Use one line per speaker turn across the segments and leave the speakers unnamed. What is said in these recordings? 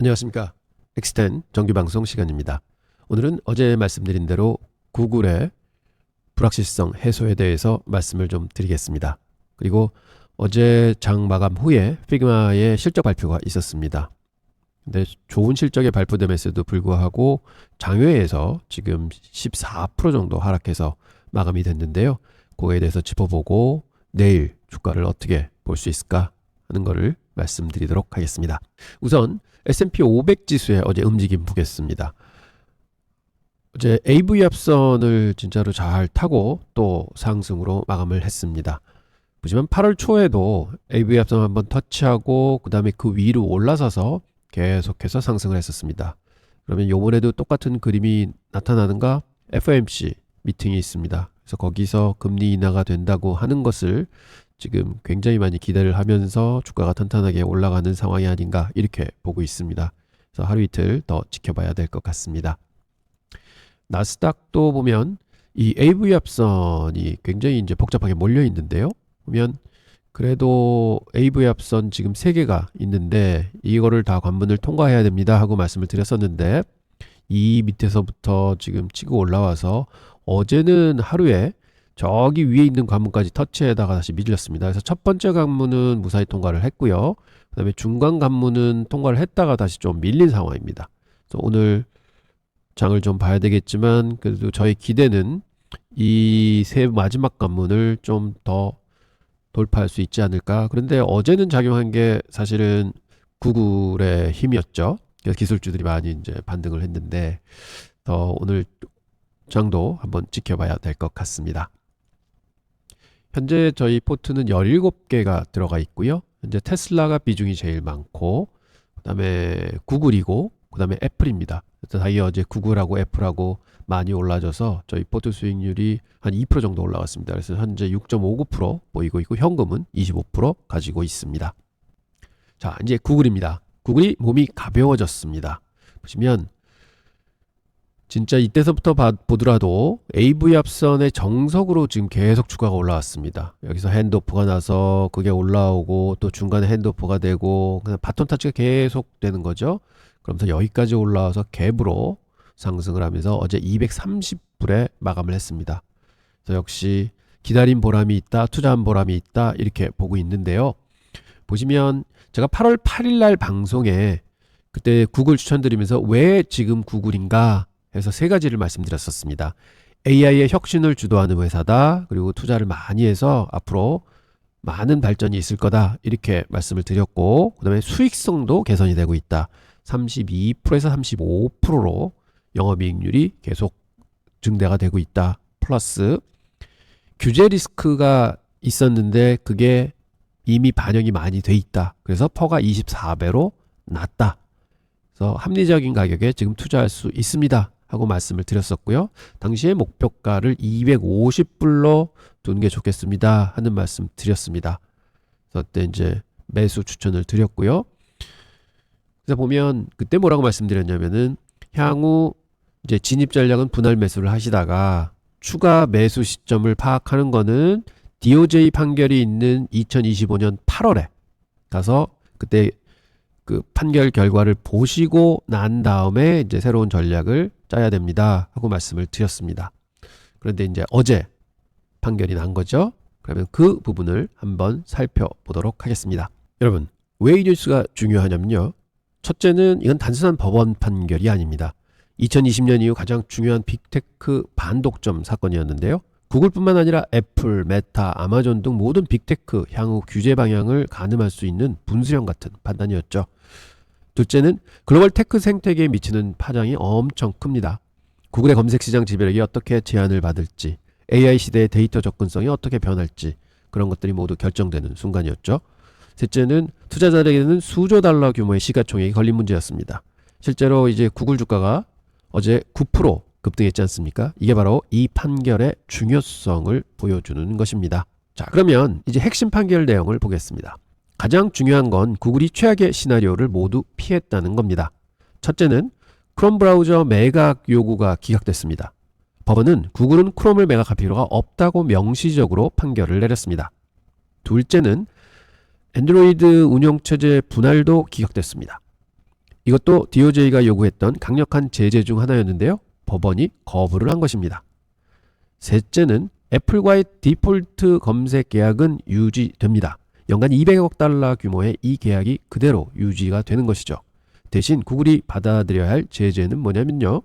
안녕하십니까. 엑스텐 정규방송 시간입니다. 오늘은 어제 말씀드린 대로 구글의 불확실성 해소에 대해서 말씀을 좀 드리겠습니다. 그리고 어제 장 마감 후에 피그마의 실적 발표가 있었습니다. 근데 좋은 실적에 발표됨에도 불구하고 장외에서 지금 14% 정도 하락해서 마감이 됐는데요. 그거에 대해서 짚어보고 내일 주가를 어떻게 볼 수 있을까 하는 거를 말씀드리도록 하겠습니다. 우선 S&P 500 지수의 어제 움직임 보겠습니다. 어제 AV 합선을 진짜로 잘 타고 또 상승으로 마감을 했습니다. 보시면 8월 초에도 AV 합선 한번 터치하고 그 다음에 그 위로 올라서서 계속해서 상승을 했었습니다. 그러면 이번에도 똑같은 그림이 나타나는가? FOMC 미팅이 있습니다. 그래서 거기서 금리 인하가 된다고 하는 것을 지금 굉장히 많이 기대를 하면서 주가가 탄탄하게 올라가는 상황이 아닌가 이렇게 보고 있습니다. 그래서 하루 이틀 더 지켜봐야 될 것 같습니다. 나스닥도 보면 이 AV 합선이 굉장히 이제 복잡하게 몰려 있는데요. 보면 그래도 AV 합선 지금 3개가 있는데 이거를 다 관문을 통과해야 됩니다 하고 말씀을 드렸었는데 이 밑에서부터 지금 치고 올라와서 어제는 하루에 저기 위에 있는 관문까지 터치에다가 다시 밀렸습니다. 그래서 첫 번째 관문은 무사히 통과를 했고요. 그 다음에 중간 관문은 통과를 했다가 다시 좀 밀린 상황입니다. 그래서 오늘 장을 좀 봐야 되겠지만 그래도 저희 기대는 이 세 마지막 관문을 좀 더 돌파할 수 있지 않을까. 그런데 어제는 작용한 게 사실은 구글의 힘이었죠. 그래서 기술주들이 많이 이제 반등을 했는데 더 오늘 장도 한번 지켜봐야 될 것 같습니다. 현재 저희 포트는 17개가 들어가 있고요. 현재 테슬라가 비중이 제일 많고 그 다음에 구글이고 그 다음에 애플입니다. 다이 어제 구글하고 애플하고 많이 올라져서 저희 포트 수익률이 한 2% 정도 올라갔습니다. 그래서 현재 6.59% 보이고 있고 현금은 25% 가지고 있습니다. 자, 이제 구글입니다. 구글이 몸이 가벼워졌습니다. 보시면 진짜 이때서부터 보더라도 AV 합선의 정석으로 지금 계속 주가가 올라왔습니다. 여기서 핸드오프가 나서 그게 올라오고 또 중간에 핸드오프가 되고 그냥 바톤 타치가 계속 되는 거죠. 그러면서 여기까지 올라와서 갭으로 상승을 하면서 어제 230불에 마감을 했습니다. 그래서 역시 기다린 보람이 있다, 투자한 보람이 있다 이렇게 보고 있는데요. 보시면 제가 8월 8일 날 방송에 그때 구글 추천드리면서 왜 지금 구글인가 해서 3가지를 말씀드렸었습니다. AI의 혁신을 주도하는 회사다. 그리고 투자를 많이 해서 앞으로 많은 발전이 있을 거다. 이렇게 말씀을 드렸고 그 다음에 수익성도 개선이 되고 있다. 32%에서 35%로 영업이익률이 계속 증대가 되고 있다. 플러스 규제 리스크가 있었는데 그게 이미 반영이 많이 돼 있다. 그래서 퍼가 24배로 낮다. 그래서 합리적인 가격에 지금 투자할 수 있습니다 하고 말씀을 드렸었고요. 당시에 목표가를 250불로 두는 게 좋겠습니다 하는 말씀 드렸습니다. 그래서 그때 이제 매수 추천을 드렸고요. 그래서 보면 그때 뭐라고 말씀드렸냐면은 향후 이제 진입 전략은 분할 매수를 하시다가 추가 매수 시점을 파악하는 거는 DOJ 판결이 있는 2025년 8월에 가서 그때 그 판결 결과를 보시고 난 다음에 이제 새로운 전략을 짜야 됩니다 하고 말씀을 드렸습니다. 그런데 이제 어제 판결이 난 거죠. 그러면 그 부분을 한번 살펴보도록 하겠습니다. 여러분, 왜 이 뉴스가 중요하냐면요. 첫째는 이건 단순한 법원 판결이 아닙니다. 2020년 이후 가장 중요한 빅테크 반독점 사건이었는데요. 구글뿐만 아니라 애플, 메타, 아마존 등 모든 빅테크 향후 규제 방향을 가늠할 수 있는 분수령 같은 판단이었죠. 둘째는 글로벌 테크 생태계에 미치는 파장이 엄청 큽니다. 구글의 검색 시장 지배력이 어떻게 제한을 받을지, AI 시대의 데이터 접근성이 어떻게 변할지 그런 것들이 모두 결정되는 순간이었죠. 셋째는 투자자들에게는 수조 달러 규모의 시가총액이 걸린 문제였습니다. 실제로 이제 구글 주가가 어제 9% 급등했지 않습니까? 이게 바로 이 판결의 중요성을 보여주는 것입니다. 자, 그러면 이제 핵심 판결 내용을 보겠습니다. 가장 중요한 건 구글이 최악의 시나리오를 모두 피했다는 겁니다. 첫째는 크롬 브라우저 매각 요구가 기각됐습니다. 법원은 구글은 크롬을 매각할 필요가 없다고 명시적으로 판결을 내렸습니다. 둘째는 안드로이드 운영체제 분할도 기각됐습니다. 이것도 DOJ가 요구했던 강력한 제재 중 하나였는데요. 법원이 거부를 한 것입니다. 셋째는 애플과의 디폴트 검색 계약은 유지됩니다. 연간 200억 달러 규모의 이 계약이 그대로 유지가 되는 것이죠. 대신 구글이 받아들여야 할 제재는 뭐냐면요.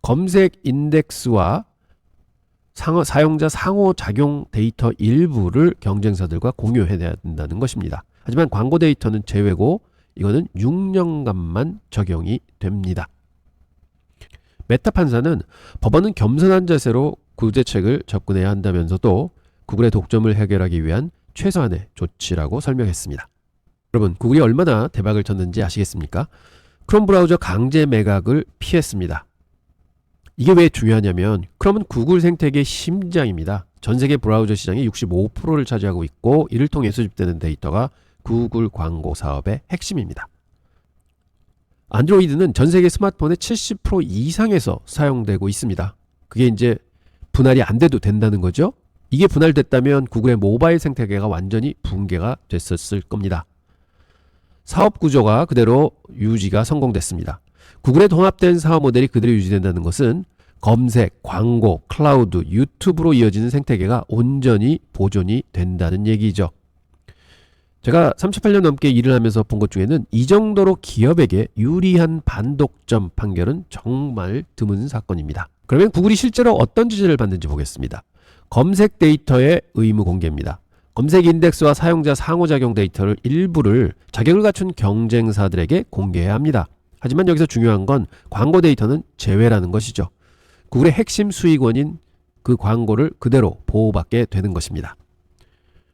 검색 인덱스와 사용자 상호작용 데이터 일부를 경쟁사들과 공유해야 된다는 것입니다. 하지만 광고 데이터는 제외고 이거는 6년간만 적용이 됩니다. 메타 판사는 법원은 겸손한 자세로 구제책을 접근해야 한다면서도 구글의 독점을 해결하기 위한 최소한의 조치라고 설명했습니다. 여러분, 구글이 얼마나 대박을 쳤는지 아시겠습니까? 크롬 브라우저 강제 매각을 피했습니다. 이게 왜 중요하냐면 크롬은 구글 생태계의 심장입니다. 전 세계 브라우저 시장의 65%를 차지하고 있고 이를 통해 수집되는 데이터가 구글 광고 사업의 핵심입니다. 안드로이드는 전 세계 스마트폰의 70% 이상에서 사용되고 있습니다. 그게 이제 분할이 안 돼도 된다는 거죠. 이게 분할됐다면 구글의 모바일 생태계가 완전히 붕괴가 됐었을 겁니다. 사업 구조가 그대로 유지가 성공됐습니다. 구글의 통합된 사업 모델이 그대로 유지된다는 것은 검색, 광고, 클라우드, 유튜브로 이어지는 생태계가 온전히 보존이 된다는 얘기죠. 제가 38년 넘게 일을 하면서 본 것 중에는 이 정도로 기업에게 유리한 반독점 판결은 정말 드문 사건입니다. 그러면 구글이 실제로 어떤 제재를 받는지 보겠습니다. 검색 데이터의 의무 공개입니다. 검색 인덱스와 사용자 상호작용 데이터를 일부를 자격을 갖춘 경쟁사들에게 공개해야 합니다. 하지만 여기서 중요한 건 광고 데이터는 제외라는 것이죠. 구글의 핵심 수익원인 그 광고를 그대로 보호받게 되는 것입니다.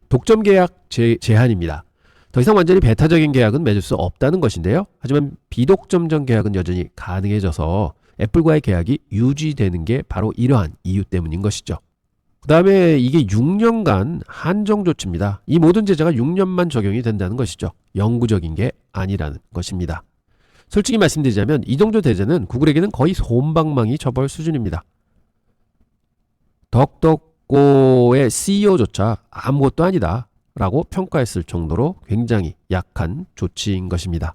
독점 계약 제한입니다. 더 이상 완전히 배타적인 계약은 맺을 수 없다는 것인데요. 하지만 비독점적 계약은 여전히 가능해져서 애플과의 계약이 유지되는 게 바로 이러한 이유 때문인 것이죠. 그 다음에 이게 6년간 한정 조치입니다. 이 모든 제재가 6년만 적용이 된다는 것이죠. 영구적인 게 아니라는 것입니다. 솔직히 말씀드리자면 이 정도 제재는 구글에게는 거의 솜방망이 처벌 수준입니다. 덕덕고의 CEO조차 아무것도 아니다 라고 평가했을 정도로 굉장히 약한 조치인 것입니다.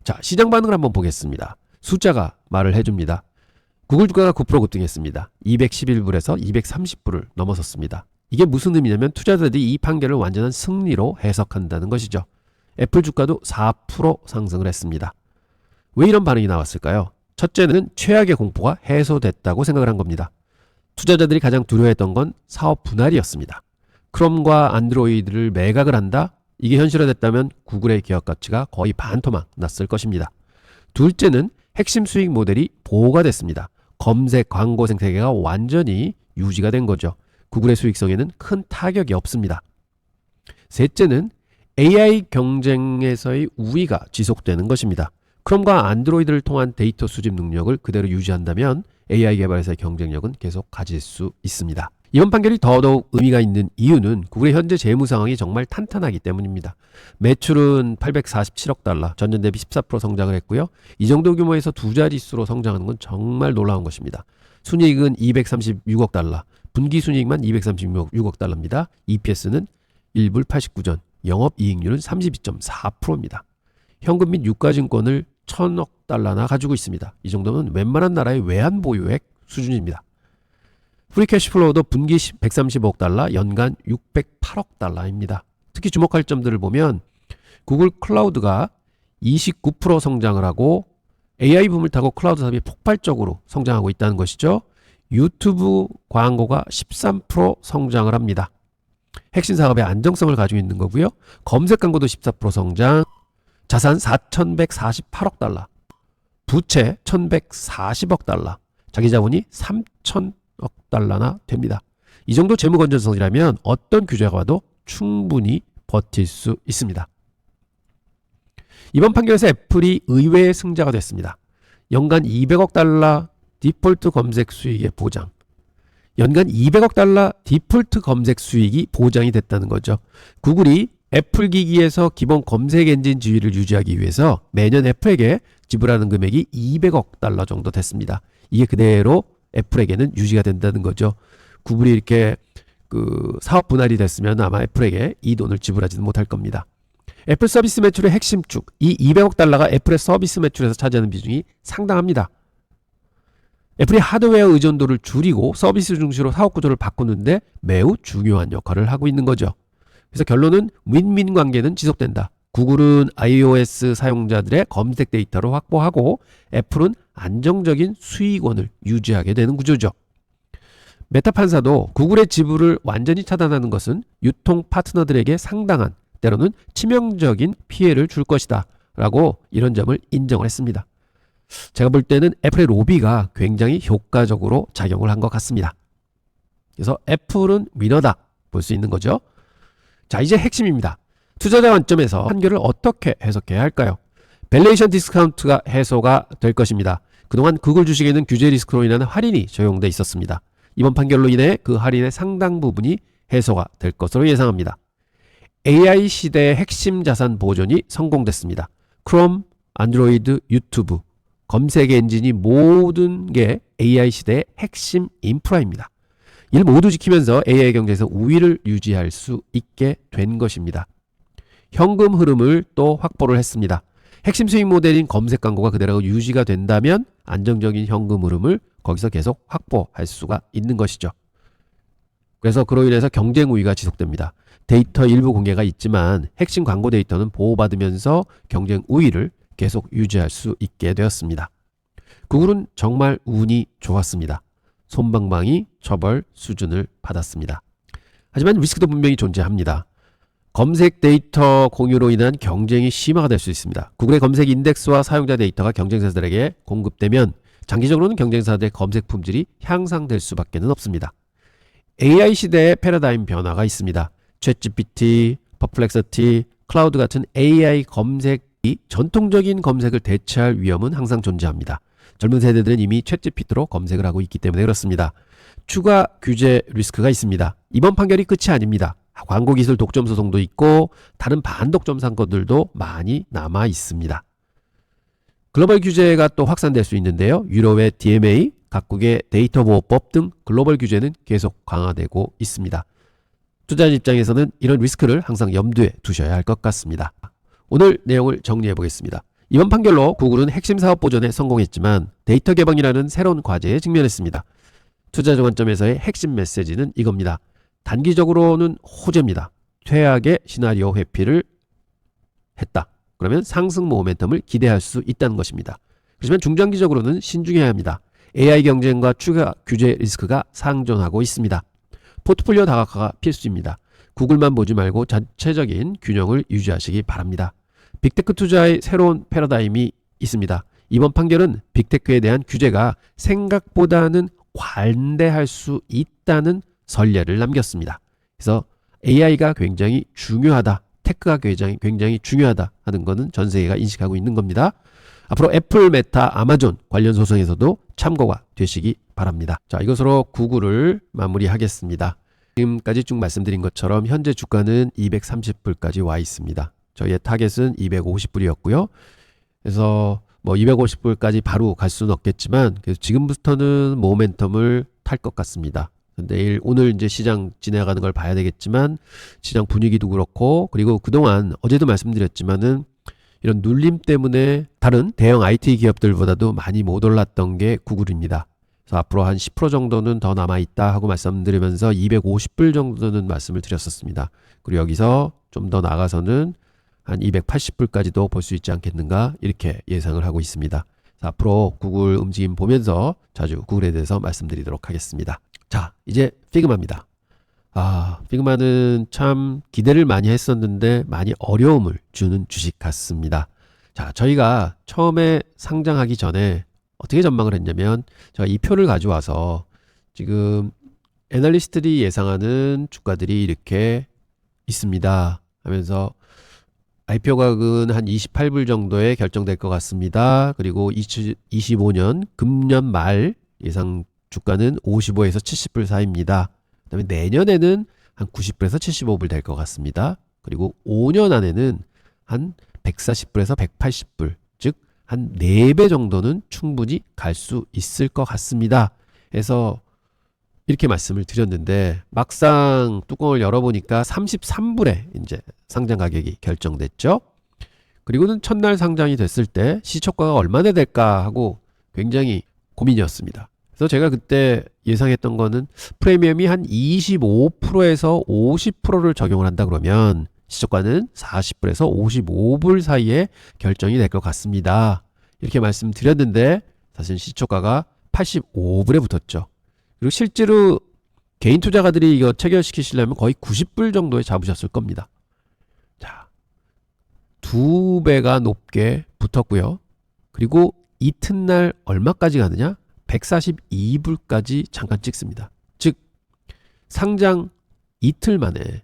자, 시장 반응을 한번 보겠습니다. 숫자가 말을 해줍니다. 구글 주가가 9% 급등했습니다. 211불에서 230불을 넘어섰습니다. 이게 무슨 의미냐면 투자자들이 이 판결을 완전한 승리로 해석한다는 것이죠. 애플 주가도 4% 상승을 했습니다. 왜 이런 반응이 나왔을까요? 첫째는 최악의 공포가 해소됐다고 생각을 한 겁니다. 투자자들이 가장 두려워했던 건 사업 분할이었습니다. 크롬과 안드로이드를 매각을 한다? 이게 현실화됐다면 구글의 기업 가치가 거의 반토막 났을 것입니다. 둘째는 핵심 수익 모델이 보호가 됐습니다. 검색 광고 생태계가 완전히 유지가 된 거죠. 구글의 수익성에는 큰 타격이 없습니다. 셋째는 AI 경쟁에서의 우위가 지속되는 것입니다. 크롬과 안드로이드를 통한 데이터 수집 능력을 그대로 유지한다면 AI 개발에서의 경쟁력은 계속 가질 수 있습니다. 이번 판결이 더더욱 의미가 있는 이유는 구글의 현재 재무 상황이 정말 탄탄하기 때문입니다. 매출은 847억 달러, 전년 대비 14% 성장을 했고요. 이 정도 규모에서 두 자릿수로 성장하는 건 정말 놀라운 것입니다. 순이익은 236억 달러, 분기 순이익만 236억 달러입니다. EPS는 1불 89전, 영업이익률은 32.4%입니다. 현금 및 유가증권을 1000억 달러나 가지고 있습니다. 이 정도면 웬만한 나라의 외환 보유액 수준입니다. 프리캐시플로우도 분기 135억 달러, 연간 608억 달러입니다. 특히 주목할 점들을 보면 구글 클라우드가 29% 성장을 하고 AI 붐을 타고 클라우드 사업이 폭발적으로 성장하고 있다는 것이죠. 유튜브 광고가 13% 성장을 합니다. 핵심 사업의 안정성을 가지고 있는 거고요. 검색 광고도 14% 성장, 자산 4,148억 달러, 부채 1,140억 달러, 자기 자본이 3,000억 달러나 됩니다. 이 정도 재무 건전성이라면 어떤 규제가 와도 충분히 버틸 수 있습니다. 이번 판결에서 애플이 의외의 승자가 됐습니다. 연간 200억 달러 디폴트 검색 수익의 보장. 연간 200억 달러 디폴트 검색 수익이 보장이 됐다는 거죠. 구글이 애플 기기에서 기본 검색 엔진 지위를 유지하기 위해서 매년 애플에게 지불하는 금액이 200억 달러 정도 됐습니다. 이게 그대로 애플에게는 유지가 된다는 거죠. 구글이 이렇게 사업 분할이 됐으면 아마 애플에게 이 돈을 지불하지는 못할 겁니다. 애플 서비스 매출의 핵심 쭉, 이 200억 달러가 애플의 서비스 매출에서 차지하는 비중이 상당합니다. 애플이 하드웨어 의존도를 줄이고 서비스 중시로 사업 구조를 바꾸는데 매우 중요한 역할을 하고 있는 거죠. 그래서 결론은 윈윈 관계는 지속된다. 구글은 iOS 사용자들의 검색 데이터를 확보하고 애플은 안정적인 수익원을 유지하게 되는 구조죠. 메타 판사도 구글의 지분을 완전히 차단하는 것은 유통 파트너들에게 상당한, 때로는 치명적인 피해를 줄 것이다 라고 이런 점을 인정을 했습니다. 제가 볼 때는 애플의 로비가 굉장히 효과적으로 작용을 한 것 같습니다. 그래서 애플은 위너다 볼 수 있는 거죠. 자, 이제 핵심입니다. 투자자 관점에서 판결을 어떻게 해석해야 할까요? 밸류에이션 디스카운트가 해소가 될 것입니다. 그동안 구글 주식에는 규제 리스크로 인한 할인이 적용돼 있었습니다. 이번 판결로 인해 그 할인의 상당 부분이 해소가 될 것으로 예상합니다. AI 시대의 핵심 자산 보존이 성공됐습니다. 크롬, 안드로이드, 유튜브, 검색 엔진이 모든 게 AI 시대의 핵심 인프라입니다. 이를 모두 지키면서 AI 경제에서 우위를 유지할 수 있게 된 것입니다. 현금 흐름을 또 확보를 했습니다. 핵심 수익 모델인 검색 광고가 그대로 유지가 된다면 안정적인 현금 흐름을 거기서 계속 확보할 수가 있는 것이죠. 그래서 그로 인해서 경쟁 우위가 지속됩니다. 데이터 일부 공개가 있지만 핵심 광고 데이터는 보호받으면서 경쟁 우위를 계속 유지할 수 있게 되었습니다. 구글은 정말 운이 좋았습니다. 솜방망이 처벌 수준을 받았습니다. 하지만 리스크도 분명히 존재합니다. 검색 데이터 공유로 인한 경쟁이 심화가 될 수 있습니다. 구글의 검색 인덱스와 사용자 데이터가 경쟁사들에게 공급되면 장기적으로는 경쟁사들의 검색 품질이 향상될 수밖에 없습니다. AI 시대의 패러다임 변화가 있습니다. 챗GPT, 퍼플렉서티, 클라우드 같은 AI 검색이 전통적인 검색을 대체할 위험은 항상 존재합니다. 젊은 세대들은 이미 챗GPT로 검색을 하고 있기 때문에 그렇습니다. 추가 규제 리스크가 있습니다. 이번 판결이 끝이 아닙니다. 광고 기술 독점 소송도 있고 다른 반독점 사건들도 많이 남아 있습니다. 글로벌 규제가 또 확산될 수 있는데요. 유럽의 DMA, 각국의 데이터 보호법 등 글로벌 규제는 계속 강화되고 있습니다. 투자자 입장에서는 이런 리스크를 항상 염두에 두셔야 할 것 같습니다. 오늘 내용을 정리해 보겠습니다. 이번 판결로 구글은 핵심 사업 보존에 성공했지만 데이터 개방이라는 새로운 과제에 직면했습니다. 투자자 관점에서의 핵심 메시지는 이겁니다. 단기적으로는 호재입니다. 최악의 시나리오 회피를 했다. 그러면 상승 모멘텀을 기대할 수 있다는 것입니다. 그렇지만 중장기적으로는 신중해야 합니다. AI 경쟁과 추가 규제 리스크가 상존하고 있습니다. 포트폴리오 다각화가 필수입니다. 구글만 보지 말고 전체적인 균형을 유지하시기 바랍니다. 빅테크 투자의 새로운 패러다임이 있습니다. 이번 판결은 빅테크에 대한 규제가 생각보다는 관대할 수 있다는 선례를 남겼습니다. 그래서 AI가 굉장히 중요하다. 테크가 굉장히 중요하다 하는 것은 전 세계가 인식하고 있는 겁니다. 앞으로 애플, 메타, 아마존 관련 소송에서도 참고가 되시기 바랍니다. 자, 이것으로 구글을 마무리하겠습니다. 지금까지 쭉 말씀드린 것처럼 현재 주가는 230불까지 와 있습니다. 저희의 타겟은 250불이었고요. 그래서 뭐 250불까지 바로 갈 수는 없겠지만 그래서 지금부터는 모멘텀을 탈 것 같습니다. 내일 오늘 이제 시장 지나가는 걸 봐야 되겠지만 시장 분위기도 그렇고 그리고 그동안 어제도 말씀드렸지만은 이런 눌림 때문에 다른 대형 IT 기업들보다도 많이 못 올랐던 게 구글입니다. 그래서 앞으로 한 10% 정도는 더 남아있다 하고 말씀드리면서 250불 정도는 말씀을 드렸었습니다. 그리고 여기서 좀 더 나가서는 한 280불까지도 볼 수 있지 않겠는가 이렇게 예상을 하고 있습니다. 앞으로 구글 움직임 보면서 자주 구글에 대해서 말씀드리도록 하겠습니다. 자, 이제 피그마입니다. 피그마는 참 기대를 많이 했었는데 많이 어려움을 주는 주식 같습니다. 자, 저희가 처음에 상장하기 전에 어떻게 전망을 했냐면 제가 이 표를 가져와서 지금 애널리스트들이 예상하는 주가들이 이렇게 있습니다 하면서 IPO 가격은 한 28불 정도에 결정될 것 같습니다. 그리고 2025년 금년 말 예상 주가는 55에서 70불 사이입니다. 그 다음에 내년에는 한 90불에서 75불 될 것 같습니다. 그리고 5년 안에는 한 140불에서 180불, 즉 한 4배 정도는 충분히 갈 수 있을 것 같습니다. 그래서 이렇게 말씀을 드렸는데 막상 뚜껑을 열어보니까 33불에 이제 상장 가격이 결정됐죠. 그리고는 첫날 상장이 됐을 때 시초가가 얼마나 될까 하고 굉장히 고민이었습니다. 그래서 제가 그때 예상했던 거는 프리미엄이 한 25%에서 50%를 적용을 한다 그러면 시초가는 40불에서 55불 사이에 결정이 될 것 같습니다. 이렇게 말씀드렸는데 사실 시초가가 85불에 붙었죠. 그리고 실제로 개인 투자가들이 이거 체결시키시려면 거의 90불 정도에 잡으셨을 겁니다. 자, 2배가 높게 붙었고요. 그리고 이튿날 얼마까지 가느냐? 142불까지 잠깐 찍습니다. 즉 상장 이틀 만에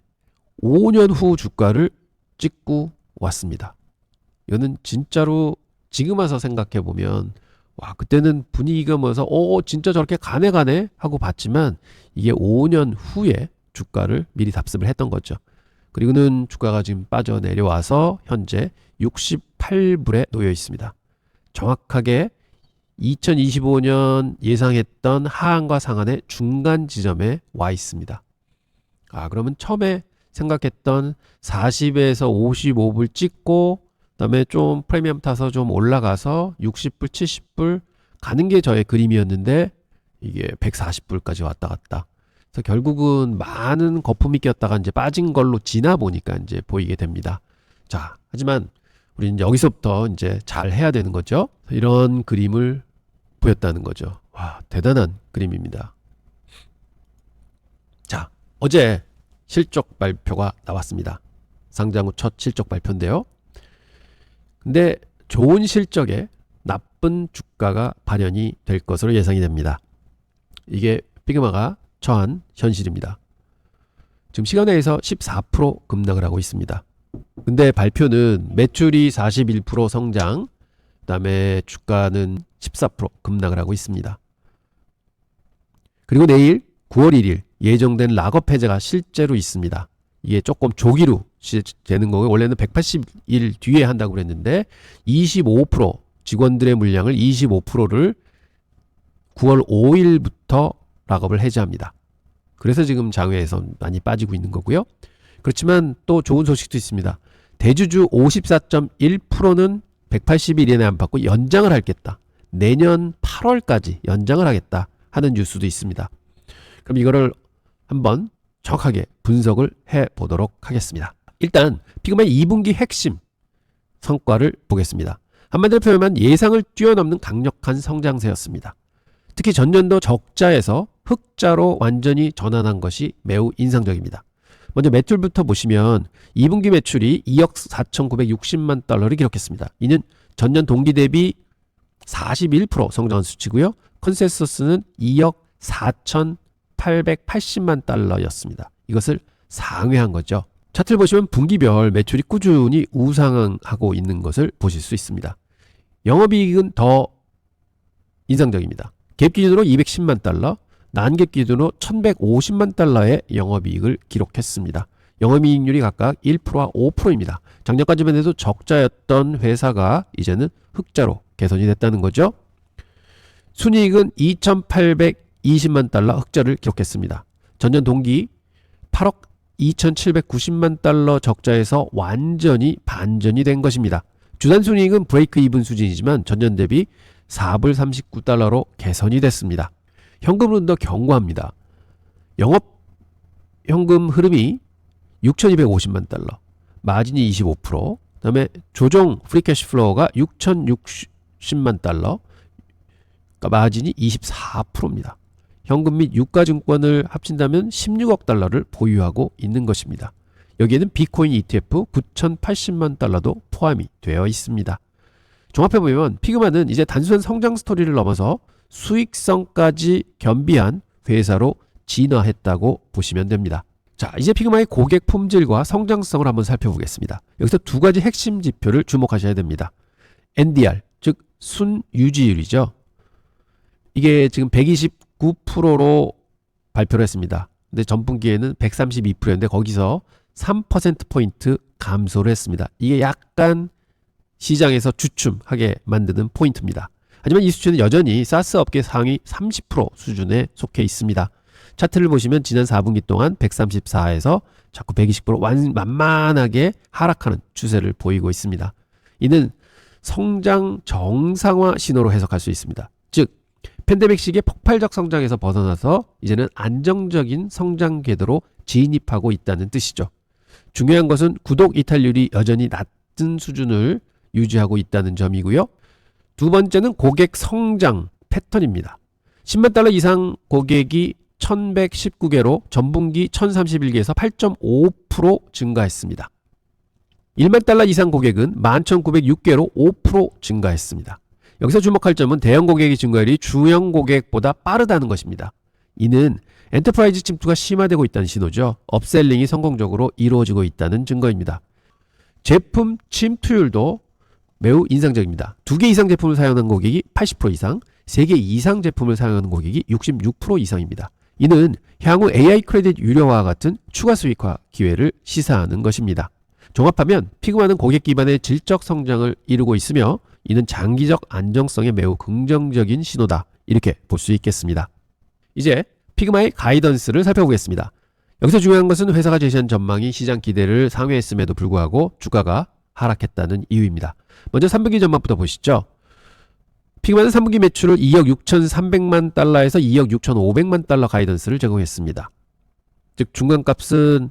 5년 후 주가를 찍고 왔습니다. 이거는 진짜로 지금 와서 생각해 보면 와, 그때는 분위기가 뭐서 진짜 저렇게 가네 하고 봤지만 이게 5년 후에 주가를 미리 답습을 했던 거죠. 그리고는 주가가 지금 빠져 내려와서 현재 68불에 놓여 있습니다. 정확하게 2025년 예상했던 하한과 상한의 중간 지점에 와 있습니다. 그러면 처음에 생각했던 40에서 55불 찍고 그다음에 좀 프리미엄 타서 좀 올라가서 60불, 70불 가는 게 저의 그림이었는데 이게 140불까지 왔다 갔다. 그래서 결국은 많은 거품이 꼈다가 이제 빠진 걸로 지나 보니까 이제 보이게 됩니다. 자, 하지만 우리는 여기서부터 이제 잘 해야 되는 거죠. 이런 그림을 보였다는 거죠. 와, 대단한 그림입니다. 자, 어제 실적 발표가 나왔습니다. 상장 후 첫 실적 발표인데요. 근데 좋은 실적에 나쁜 주가가 발현이 될 것으로 예상이 됩니다. 이게 피그마가 처한 현실입니다. 지금 시간외에서 14% 급락을 하고 있습니다. 근데 발표는 매출이 41% 성장, 그 다음에 주가는 14% 급락을 하고 있습니다. 그리고 내일 9월 1일 예정된 락업 해제가 실제로 있습니다. 이게 조금 조기로 되는 거고요. 원래는 180일 뒤에 한다고 그랬는데 25% 직원들의 물량을 25%를 9월 5일부터 락업을 해제합니다. 그래서 지금 장외에서 많이 빠지고 있는 거고요. 그렇지만 또 좋은 소식도 있습니다. 대주주 54.1%는 180일 이내 안 받고 연장을 하겠다. 내년 8월까지 연장을 하겠다 하는 뉴스도 있습니다. 그럼 이거를 한번 정확하게 분석을 해보도록 하겠습니다. 일단 피그마의 2분기 핵심 성과를 보겠습니다. 한마디로 표현하면 예상을 뛰어넘는 강력한 성장세였습니다. 특히 전년도 적자에서 흑자로 완전히 전환한 것이 매우 인상적입니다. 먼저 매출부터 보시면 2분기 매출이 2억 4,960만 달러를 기록했습니다. 이는 전년 동기 대비 41% 성장한 수치고요. 컨센서스는 2억 4,880만 달러였습니다. 이것을 상회한 거죠. 차트를 보시면 분기별 매출이 꾸준히 우상향하고 있는 것을 보실 수 있습니다. 영업이익은 더 인상적입니다. 갭 기준으로 210만 달러, 난갭 기준으로 1150만 달러의 영업이익을 기록했습니다. 영업이익률이 각각 1%와 5%입니다. 작년까지만 해도 적자였던 회사가 이제는 흑자로 개선이 됐다는 거죠. 순이익은 2,820만 달러 흑자를 기록했습니다. 전년 동기 8억 2,790만 달러 적자에서 완전히 반전이 된 것입니다. 주단 순이익은 브레이크 이븐 수준이지만 전년 대비 4불 39달러로 개선이 됐습니다. 현금은 더 견고합니다. 영업 현금 흐름이 6,250만 달러, 마진이 25%, 그 다음에 조정 프리캐시 플로우가 6,060만 달러, 그러니까 마진이 24%입니다. 현금 및 유가증권을 합친다면 16억 달러를 보유하고 있는 것입니다. 여기에는 비트코인 ETF 9,080만 달러도 포함이 되어 있습니다. 종합해보면 피그마는 이제 단순한 성장 스토리를 넘어서 수익성까지 겸비한 회사로 진화했다고 보시면 됩니다. 자, 이제 피그마의 고객 품질과 성장성을 한번 살펴보겠습니다. 여기서 두 가지 핵심 지표를 주목하셔야 됩니다. NDR, 즉 순유지율이죠. 이게 지금 129%로 발표를 했습니다. 근데 전분기에는 132%였는데 거기서 3%포인트 감소를 했습니다. 이게 약간 시장에서 주춤하게 만드는 포인트입니다. 하지만 이 수치는 여전히 사스 업계 상위 30% 수준에 속해 있습니다. 차트를 보시면 지난 4분기 동안 134에서 자꾸 120% 만만하게 하락하는 추세를 보이고 있습니다. 이는 성장 정상화 신호로 해석할 수 있습니다. 즉 팬데믹 시기의 폭발적 성장에서 벗어나서 이제는 안정적인 성장 궤도로 진입하고 있다는 뜻이죠. 중요한 것은 구독 이탈률이 여전히 낮은 수준을 유지하고 있다는 점이고요. 두 번째는 고객 성장 패턴입니다. 10만 달러 이상 고객이 1119개로 전분기 1031개에서 8.5% 증가했습니다. 1만 달러 이상 고객은 11,906개로 5% 증가했습니다. 여기서 주목할 점은 대형 고객의 증가율이 중형 고객보다 빠르다는 것입니다. 이는 엔터프라이즈 침투가 심화되고 있다는 신호죠. 업셀링이 성공적으로 이루어지고 있다는 증거입니다. 제품 침투율도 매우 인상적입니다. 2개 이상 제품을 사용하는 고객이 80% 이상, 3개 이상 제품을 사용하는 고객이 66% 이상입니다. 이는 향후 AI 크레딧 유료화와 같은 추가 수익화 기회를 시사하는 것입니다. 종합하면 피그마는 고객 기반의 질적 성장을 이루고 있으며 이는 장기적 안정성에 매우 긍정적인 신호다. 이렇게 볼 수 있겠습니다. 이제 피그마의 가이던스를 살펴보겠습니다. 여기서 중요한 것은 회사가 제시한 전망이 시장 기대를 상회했음에도 불구하고 주가가 하락했다는 이유입니다. 먼저 3분기 전망부터 보시죠. 피그마는 3분기 매출을 2억 6,300만 달러에서 2억 6,500만 달러 가이던스를 제공했습니다. 즉 중간값은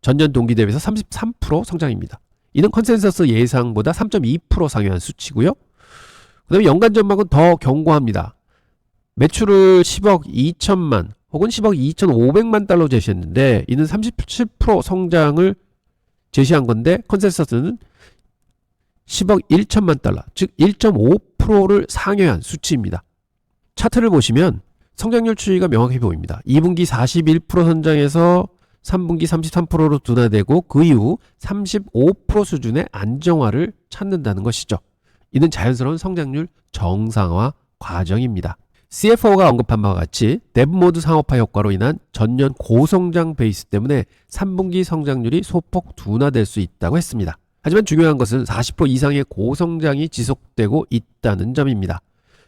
전년 동기 대비해서 33% 성장입니다. 이는 컨센서스 예상보다 3.2% 상회한 수치고요. 그 다음에 연간 전망은 더 견고합니다. 매출을 10억 2천만 혹은 10억 2,500만 달러 제시했는데 이는 37% 성장을 제시한 건데 컨센서스는 10억 1천만 달러, 즉 1.5%를 상회한 수치입니다. 차트를 보시면 성장률 추이가 명확히 보입니다. 2분기 41% 성장해서 3분기 33%로 둔화되고 그 이후 35% 수준의 안정화를 찾는다는 것이죠. 이는 자연스러운 성장률 정상화 과정입니다. CFO가 언급한 바와 같이 데브 모드 상업화 효과로 인한 전년 고성장 베이스 때문에 3분기 성장률이 소폭 둔화될 수 있다고 했습니다. 하지만 중요한 것은 40% 이상의 고성장이 지속되고 있다는 점입니다.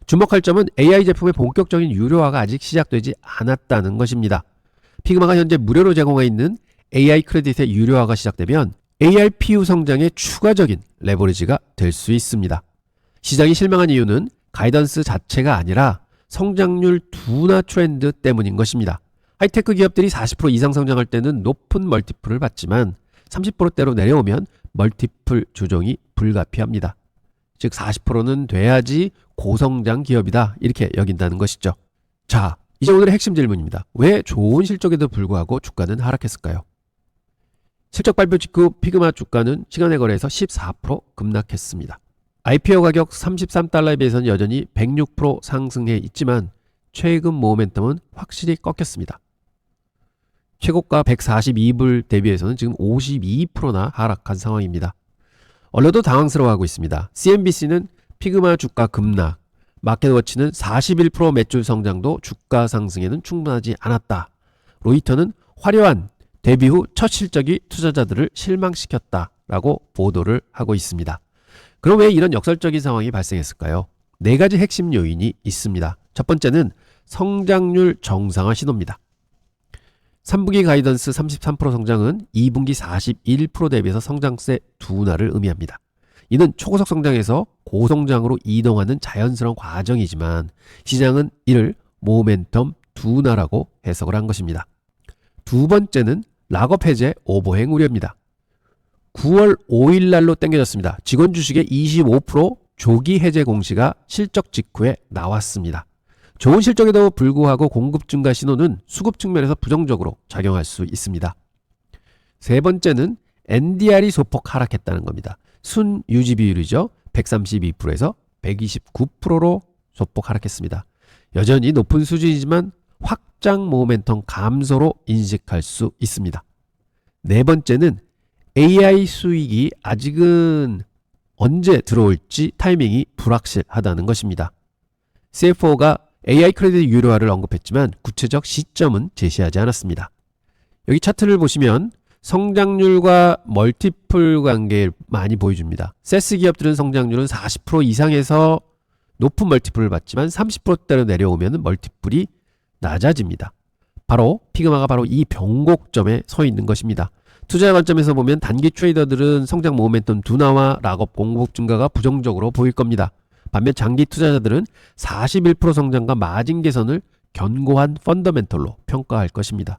주목할 점은 AI 제품의 본격적인 유료화가 아직 시작되지 않았다는 것입니다. 피그마가 현재 무료로 제공하고 있는 AI 크레딧의 유료화가 시작되면 ARPU 성장의 추가적인 레버리지가 될 수 있습니다. 시장이 실망한 이유는 가이던스 자체가 아니라 성장률 둔화 트렌드 때문인 것입니다. 하이테크 기업들이 40% 이상 성장할 때는 높은 멀티플을 받지만 30%대로 내려오면 멀티플 조정이 불가피합니다. 즉 40%는 돼야지 고성장 기업이다 이렇게 여긴다는 것이죠. 자, 이제 오늘의 핵심 질문입니다. 왜 좋은 실적에도 불구하고 주가는 하락했을까요? 실적 발표 직후 피그마 주가는 시간의 거래에서 14% 급락했습니다. IPO 가격 33달러에 비해서는 여전히 106% 상승해 있지만 최근 모멘텀은 확실히 꺾였습니다. 최고가 142불 대비해서는 지금 52%나 하락한 상황입니다. 언론도 당황스러워하고 있습니다. CNBC는 피그마 주가 급락, 마켓워치는 41% 매출 성장도 주가 상승에는 충분하지 않았다. 로이터는 화려한 데뷔 후 첫 실적이 투자자들을 실망시켰다라고 보도를 하고 있습니다. 그럼 왜 이런 역설적인 상황이 발생했을까요? 4가지 핵심 요인이 있습니다. 첫 번째는 성장률 정상화 신호입니다. 3분기 가이던스 33% 성장은 2분기 41% 대비해서 성장세 둔화를 의미합니다. 이는 초고속 성장에서 고성장으로 이동하는 자연스러운 과정이지만 시장은 이를 모멘텀 둔화라고 해석을 한 것입니다. 두 번째는 락업 해제 오버행 우려입니다. 9월 5일 날로 당겨졌습니다. 직원 주식의 25% 조기 해제 공시가 실적 직후에 나왔습니다. 좋은 실적에도 불구하고 공급 증가 신호는 수급 측면에서 부정적으로 작용할 수 있습니다. 세 번째는 NDR이 소폭 하락했다는 겁니다. 순 유지 비율이죠. 132%에서 129%로 소폭 하락했습니다. 여전히 높은 수준이지만 확장 모멘텀 감소로 인식할 수 있습니다. 네 번째는 AI 수익이 아직은 언제 들어올지 타이밍이 불확실하다는 것입니다. CFO가 AI 크레딧 유료화를 언급했지만 구체적 시점은 제시하지 않았습니다. 여기 차트를 보시면 성장률과 멀티플 관계를 많이 보여줍니다. 세스 기업들은 성장률은 40% 이상에서 높은 멀티플을 받지만 30%대로 내려오면 멀티플이 낮아집니다. 바로 피그마가 바로 이 변곡점에 서 있는 것입니다. 투자 관점에서 보면 단기 트레이더들은 성장 모멘텀 둔화와 락업 공급 증가가 부정적으로 보일 겁니다. 반면 장기 투자자들은 41% 성장과 마진 개선을 견고한 펀더멘털로 평가할 것입니다.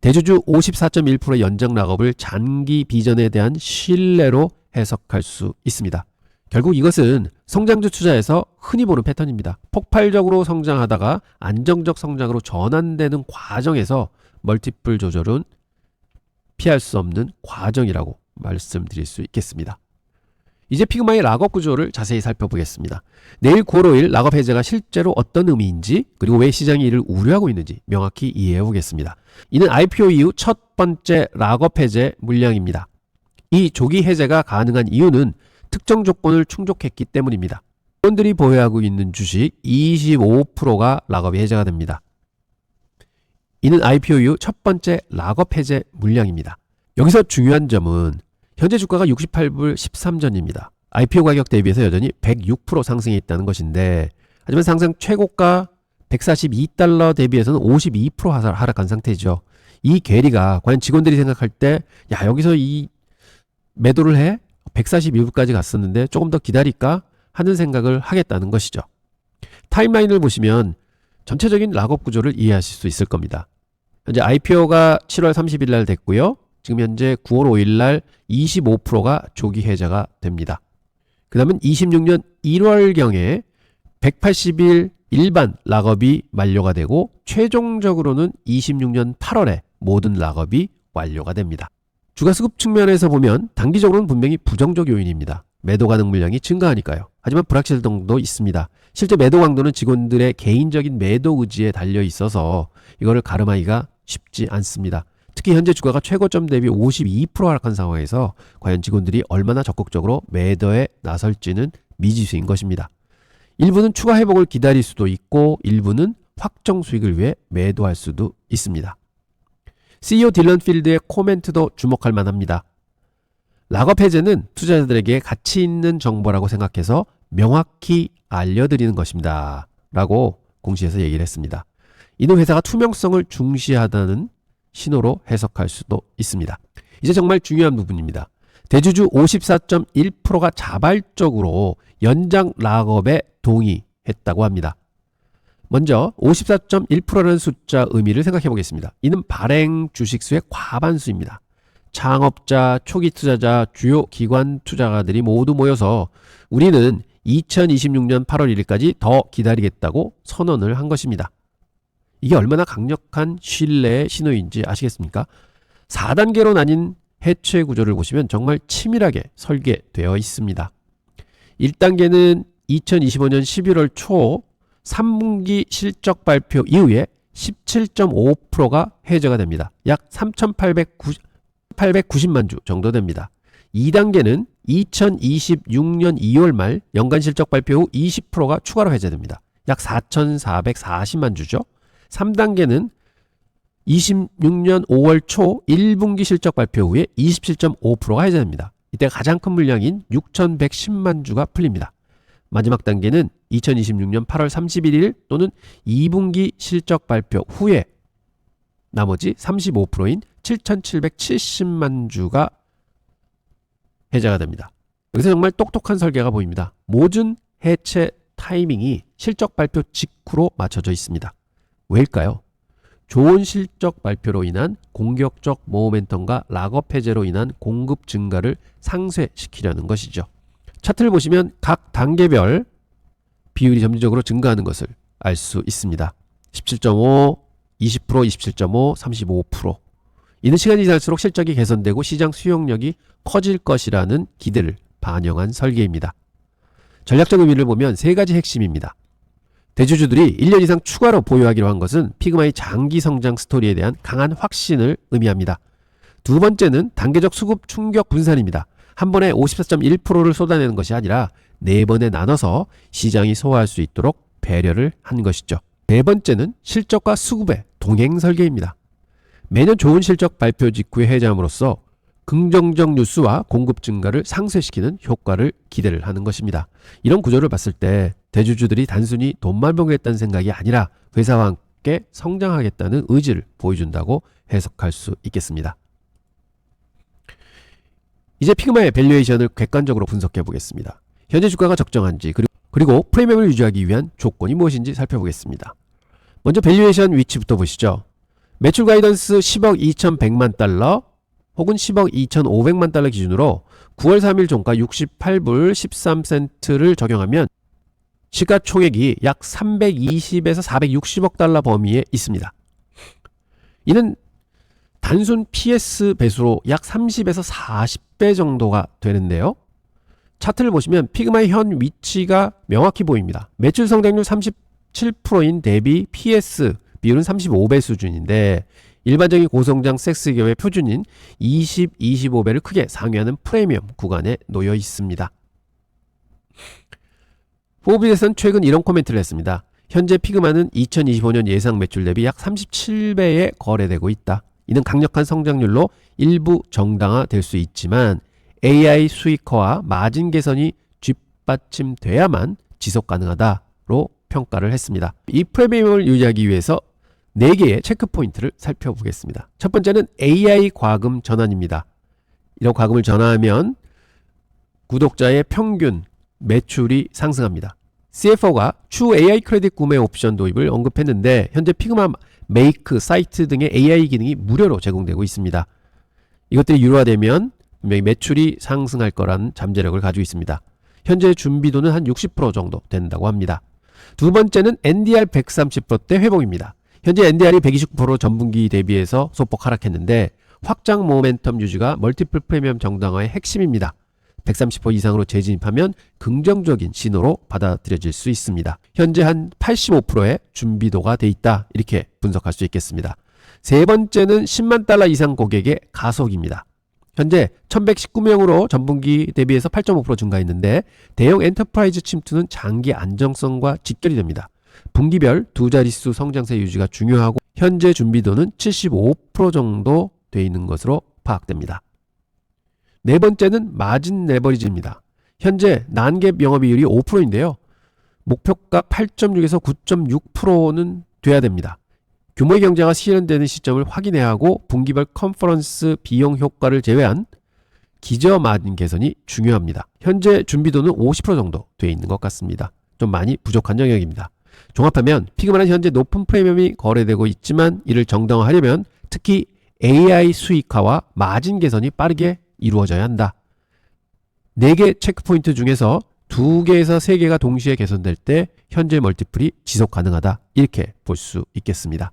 대주주 54.1%의 연장 락업을 장기 비전에 대한 신뢰로 해석할 수 있습니다. 결국 이것은 성장주 투자에서 흔히 보는 패턴입니다. 폭발적으로 성장하다가 안정적 성장으로 전환되는 과정에서 멀티플 조절은 피할 수 없는 과정이라고 말씀드릴 수 있겠습니다. 이제 피그마의 락업 구조를 자세히 살펴보겠습니다. 내일 9월 5일 락업 해제가 실제로 어떤 의미인지, 그리고 왜 시장이 이를 우려하고 있는지 명확히 이해해 보겠습니다. 이는 IPO 이후 첫 번째 락업 해제 물량입니다. 이 조기 해제가 가능한 이유는 특정 조건을 충족했기 때문입니다. 직원들이 보유하고 있는 주식 25%가 락업이 해제가 됩니다. 이는 IPO 이후 첫 번째 락업 해제 물량입니다. 여기서 중요한 점은 현재 주가가 68불 13전입니다. IPO 가격 대비해서 여전히 106% 상승해 있다는 것인데, 하지만 상장 최고가 142달러 대비해서는 52% 하락한 상태죠. 이 괴리가 과연 직원들이 생각할 때 야, 여기서 이 매도를 해? 142불까지 갔었는데 조금 더 기다릴까? 하는 생각을 하겠다는 것이죠. 타임라인을 보시면 전체적인 락업 구조를 이해하실 수 있을 겁니다. 현재 IPO가 7월 30일 날 됐고요. 지금 현재 9월 5일 날 25%가 조기 해제가 됩니다. 그 다음은 26년 1월경에 180일 일반 락업이 만료가 되고, 최종적으로는 26년 8월에 모든 락업이 완료가 됩니다. 주가 수급 측면에서 보면 단기적으로는 분명히 부정적 요인입니다. 매도 가능 물량이 증가하니까요. 하지만 불확실성도 있습니다. 실제 매도 강도는 직원들의 개인적인 매도 의지에 달려 있어서 이거를 가름하기가 쉽지 않습니다. 특히 현재 주가가 최고점 대비 52% 하락한 상황에서 과연 직원들이 얼마나 적극적으로 매도에 나설지는 미지수인 것입니다. 일부는 추가 회복을 기다릴 수도 있고, 일부는 확정 수익을 위해 매도할 수도 있습니다. CEO 딜런 필드의 코멘트도 주목할 만합니다. 락업 해제는 투자자들에게 가치 있는 정보라고 생각해서 명확히 알려드리는 것입니다. 라고 공시에서 얘기를 했습니다. 이는 회사가 투명성을 중시하다는 신호로 해석할 수도 있습니다. 이제 정말 중요한 부분입니다. 대주주 54.1%가 자발적으로 연장 락업에 동의했다고 합니다. 먼저 54.1%라는 숫자 의미를 생각해 보겠습니다. 이는 발행 주식수의 과반수입니다. 창업자, 초기 투자자, 주요 기관 투자가들이 모두 모여서 우리는 2026년 8월 1일까지 더 기다리겠다고 선언을 한 것입니다. 이게 얼마나 강력한 신뢰의 신호인지 아시겠습니까? 4단계로 나뉜 해체 구조를 보시면 정말 치밀하게 설계되어 있습니다. 1단계는 2025년 11월 초 3분기 실적 발표 이후에 17.5%가 해제가 됩니다. 약 3,890만 주 정도 됩니다. 2단계는 2026년 2월 말 연간 실적 발표 후 20%가 추가로 해제됩니다. 약 4,440만 주죠. 3단계는 26년 5월 초 1분기 실적 발표 후에 27.5%가 해제됩니다. 이때 가장 큰 물량인 6,110만 주가 풀립니다. 마지막 단계는 2026년 8월 31일 또는 2분기 실적 발표 후에 나머지 35%인 7,770만 주가 해제가 됩니다. 여기서 정말 똑똑한 설계가 보입니다. 모든 해체 타이밍이 실적 발표 직후로 맞춰져 있습니다. 왜일까요? 좋은 실적 발표로 인한 공격적 모멘텀과 락업 해제로 인한 공급 증가를 상쇄시키려는 것이죠. 차트를 보시면 각 단계별 비율이 점진적으로 증가하는 것을 알 수 있습니다. 17.5, 20%, 27.5, 35%. 이는 시간이 지날수록 실적이 개선되고 시장 수용력이 커질 것이라는 기대를 반영한 설계입니다. 전략적 의미를 보면 세 가지 핵심입니다. 대주주들이 1년 이상 추가로 보유하기로 한 것은 피그마의 장기 성장 스토리에 대한 강한 확신을 의미합니다. 두 번째는 단계적 수급 충격 분산입니다. 한 번에 54.1%를 쏟아내는 것이 아니라 네 번에 나눠서 시장이 소화할 수 있도록 배려를 한 것이죠. 네 번째는 실적과 수급의 동행 설계입니다. 매년 좋은 실적 발표 직후에 해제함으로써 긍정적 뉴스와 공급 증가를 상쇄시키는 효과를 기대를 하는 것입니다. 이런 구조를 봤을 때 대주주들이 단순히 돈만 벌겠다는 생각이 아니라 회사와 자연스럽게 성장하겠다는 의지를 보여준다고 해석할 수 있겠습니다. 이제 피그마의 밸류에이션을 객관적으로 분석해 보겠습니다. 현재 주가가 적정한지 그리고 프리미엄을 유지하기 위한 조건이 무엇인지 살펴보겠습니다. 먼저 밸류에이션 위치부터 보시죠. 매출 가이던스 10억 2100만 달러 혹은 10억 2500만 달러 기준으로 9월 3일 종가 68불 13센트를 적용하면 시가총액이 약 320에서 460억 달러 범위에 있습니다. 이는 단순 PS 배수로 약 30에서 40배 정도가 되는데요. 차트를 보시면 피그마의 현 위치가 명확히 보입니다. 매출 성장률 37%인 대비 PS 비율은 35배 수준인데 일반적인 고성장 섹스 기업의 표준인 20, 25배를 크게 상회하는 프리미엄 구간에 놓여 있습니다. 포브스에서는 최근 이런 코멘트를 했습니다. 현재 피그마는 2025년 예상 매출 대비 약 37배에 거래되고 있다. 이는 강력한 성장률로 일부 정당화될 수 있지만 AI 수익화와 마진 개선이 뒷받침돼야만 지속 가능하다로 평가를 했습니다. 이 프리미엄을 유지하기 위해서 4개의 체크포인트를 살펴보겠습니다. 첫 번째는 AI 과금 전환입니다. 이런 과금을 전환하면 구독자의 평균 매출이 상승합니다. CFO가 추후 AI 크레딧 구매 옵션 도입을 언급했는데 현재 피그마 메이크 사이트 등의 AI 기능이 무료로 제공되고 있습니다. 이것들이 유료화되면 분명히 매출이 상승할 거라는 잠재력을 가지고 있습니다. 현재 준비도는 한 60% 정도 된다고 합니다. 두 번째는 NDR 130%대 회복입니다. 현재 NDR이 129% 전분기 대비해서 소폭 하락했는데 확장 모멘텀 유지가 멀티플 프리미엄 정당화의 핵심입니다. 130% 이상으로 재진입하면 긍정적인 신호로 받아들여질 수 있습니다. 현재 한 85%의 준비도가 돼 있다. 이렇게 분석할 수 있겠습니다. 세 번째는 10만 달러 이상 고객의 가속입니다. 현재 1119명으로 전분기 대비해서 8.5% 증가했는데 대형 엔터프라이즈 침투는 장기 안정성과 직결이 됩니다. 분기별 두 자릿수 성장세 유지가 중요하고 현재 준비도는 75% 정도 돼 있는 것으로 파악됩니다. 네 번째는 마진 레버리지입니다. 현재 난갭 영업이율이 5%인데요. 목표가 8.6에서 9.6%는 돼야 됩니다. 규모의 경제가 실현되는 시점을 확인해야 하고 분기별 컨퍼런스 비용 효과를 제외한 기저 마진 개선이 중요합니다. 현재 준비도는 50% 정도 돼 있는 것 같습니다. 좀 많이 부족한 영역입니다. 종합하면 피그마는 현재 높은 프리미엄이 거래되고 있지만 이를 정당화하려면 특히 AI 수익화와 마진 개선이 빠르게 이루어져야 한다. 4개 체크포인트 중에서 2개에서 3개가 동시에 개선될 때 현재 멀티플이 지속 가능하다. 이렇게 볼 수 있겠습니다.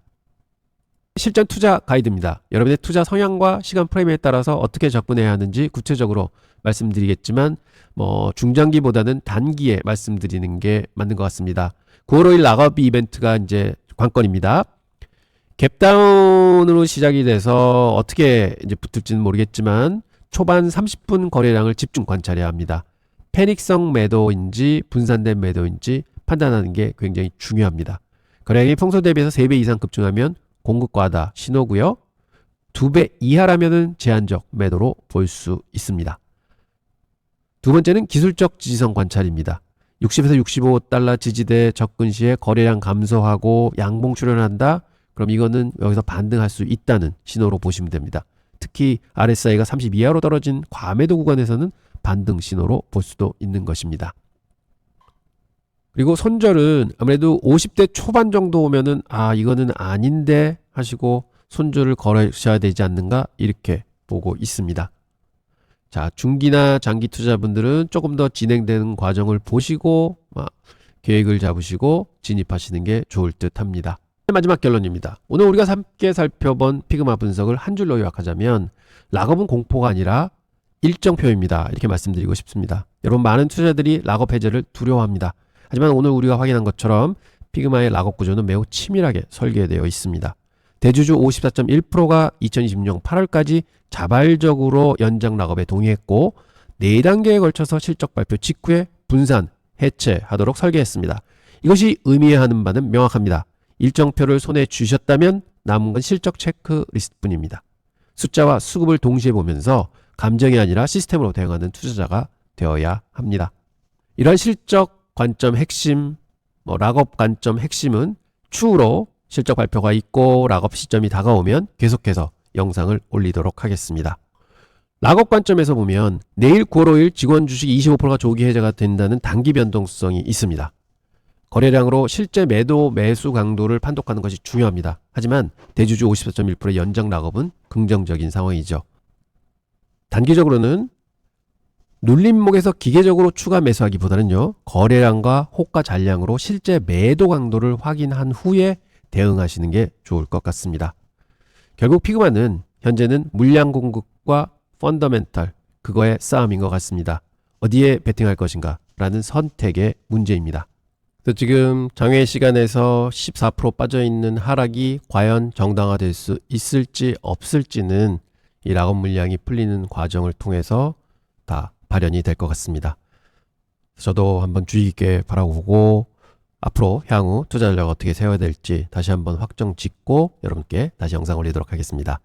실전 투자 가이드입니다. 여러분의 투자 성향과 시간 프레임에 따라서 어떻게 접근해야 하는지 구체적으로 말씀드리겠지만 중장기보다는 단기에 말씀드리는 게 맞는 것 같습니다. 9월 5일 락업 이벤트가 이제 관건입니다. 갭다운으로 시작이 돼서 어떻게 이제 붙을지는 모르겠지만 초반 30분 거래량을 집중 관찰해야 합니다. 패닉성 매도인지 분산된 매도인지 판단하는 게 굉장히 중요합니다. 거래량이 평소 대비해서 3배 이상 급증하면 공급 과다 신호고요. 2배 이하라면은 제한적 매도로 볼 수 있습니다. 두 번째는 기술적 지지선 관찰입니다. 60에서 65달러 지지대 접근 시에 거래량 감소하고 양봉 출현한다. 그럼 이거는 여기서 반등할 수 있다는 신호로 보시면 됩니다. 특히 RSI가 30 이하로 떨어진 과매도 구간에서는 반등 신호로 볼 수도 있는 것입니다. 그리고 손절은 아무래도 50대 초반 정도 오면은 이거는 아닌데 하시고 손절을 걸으셔야 되지 않는가 이렇게 보고 있습니다. 자, 중기나 장기 투자분들은 조금 더 진행되는 과정을 보시고 계획을 잡으시고 진입하시는 게 좋을 듯 합니다. 마지막 결론입니다. 오늘 우리가 함께 살펴본 피그마 분석을 한 줄로 요약하자면 락업은 공포가 아니라 일정표입니다. 이렇게 말씀드리고 싶습니다. 여러분 많은 투자자들이 락업 해제를 두려워합니다. 하지만 오늘 우리가 확인한 것처럼 피그마의 락업 구조는 매우 치밀하게 설계되어 있습니다. 대주주 54.1%가 2020년 8월까지 자발적으로 연장 락업에 동의했고 4단계에 걸쳐서 실적 발표 직후에 분산, 해체하도록 설계했습니다. 이것이 의미하는 바는 명확합니다. 일정표를 손에 쥐셨다면 남은 건 실적 체크리스트뿐입니다. 숫자와 수급을 동시에 보면서 감정이 아니라 시스템으로 대응하는 투자자가 되어야 합니다. 이런 실적 관점 핵심, 락업 관점 핵심은 추후로 실적 발표가 있고 락업 시점이 다가오면 계속해서 영상을 올리도록 하겠습니다. 락업 관점에서 보면 내일 9월 5일 직원 주식 25%가 조기 해제가 된다는 단기 변동성이 있습니다. 거래량으로 실제 매도 매수 강도를 판독하는 것이 중요합니다. 하지만 대주주 54.1%의 연장 락업은 긍정적인 상황이죠. 단기적으로는 눌림목에서 기계적으로 추가 매수하기보다는요, 거래량과 호가 잔량으로 실제 매도 강도를 확인한 후에 대응하시는 게 좋을 것 같습니다. 결국 피그마는 현재는 물량 공급과 펀더멘털, 그거의 싸움인 것 같습니다. 어디에 베팅할 것인가 라는 선택의 문제입니다. 지금 장외 시간에서 14% 빠져있는 하락이 과연 정당화될 수 있을지 없을지는 이 락업 물량이 풀리는 과정을 통해서 다 발현이 될 것 같습니다. 저도 한번 주의 깊게 바라보고 앞으로 향후 투자 전략 어떻게 세워야 될지 다시 한번 확정 짓고 여러분께 다시 영상 올리도록 하겠습니다.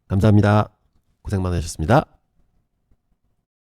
감사합니다. 고생 많으셨습니다.